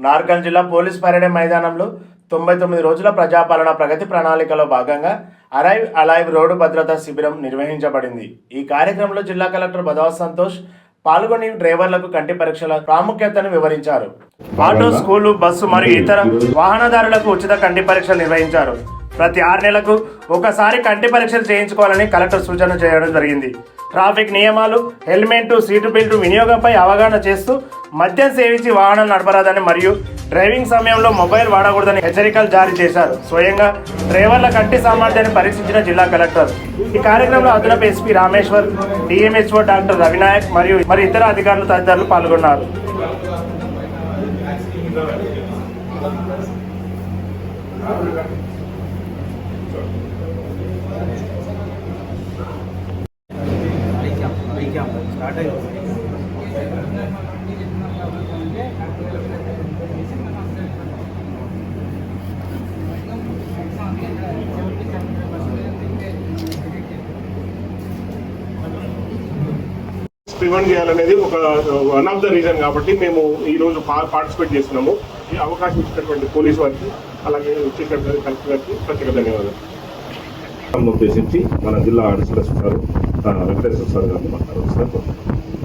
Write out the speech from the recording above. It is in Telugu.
నార్కల్ జిల్లా పోలీస్ పరేడ్ మైదానంలో 99 రోజుల ప్రజాపాలన ప్రగతి ప్రణాళికలో భాగంగా అరైవ్ అలైవ్ రోడ్డు భద్రతా శిబిరం నిర్వహించబడింది. ఈ కార్యక్రమంలో జిల్లా కలెక్టర్ బదవత్ సంతోష్ పాల్గొని డ్రైవర్లకు కంటి పరీక్షల ప్రాముఖ్యతను వివరించారు. ఆటో, స్కూలు, బస్సు మరియు ఇతర వాహనదారులకు ఉచిత కంటి పరీక్షలు నిర్వహించారు. ప్రతి 6 నెలలకు ఒకసారి కంటి పరీక్షలు చేయించుకోవాలని కలెక్టర్ సూచన చేయడం జరిగింది. ట్రాఫిక్ నియమాలు, హెల్మెట్, సీటు బెల్ట్ వినియోగంపై అవగాహన చేస్తూ మద్యం సేవించి వాహనం నడపరాదని మరియు డ్రైవింగ్ సమయంలో మొబైల్ వాడకూడదని హెచ్చరికలు జారీ చేశారు. స్వయంగా డ్రైవర్ల కంటి సామర్థ్యాన్ని పరీక్షించిన జిల్లా కలెక్టర్ ఈ కార్యక్రమంలో అదనపు SP Rameshwar, DMHO doctor Ravinayak మరియు ఇతర అధికారులు తదితరులు పాల్గొన్నారు. ప్రివెంట్ చేయాలనేది వన్ ఆఫ్ ద రీజన్ కాబట్టి మేము ఈరోజు పార్టిసిపేట్ చేస్తున్నాము. ఈ అవకాశం ఇచ్చినటువంటి పోలీసు వారికి అలాగే కలెక్టర్ గారికి ప్రత్యేక ధన్యవాదాలు. ఉద్దేశించి మన జిల్లా అడిషనల్ సార్ వెంకటేశ్వర సార్ గారిని మాట్లాడారు.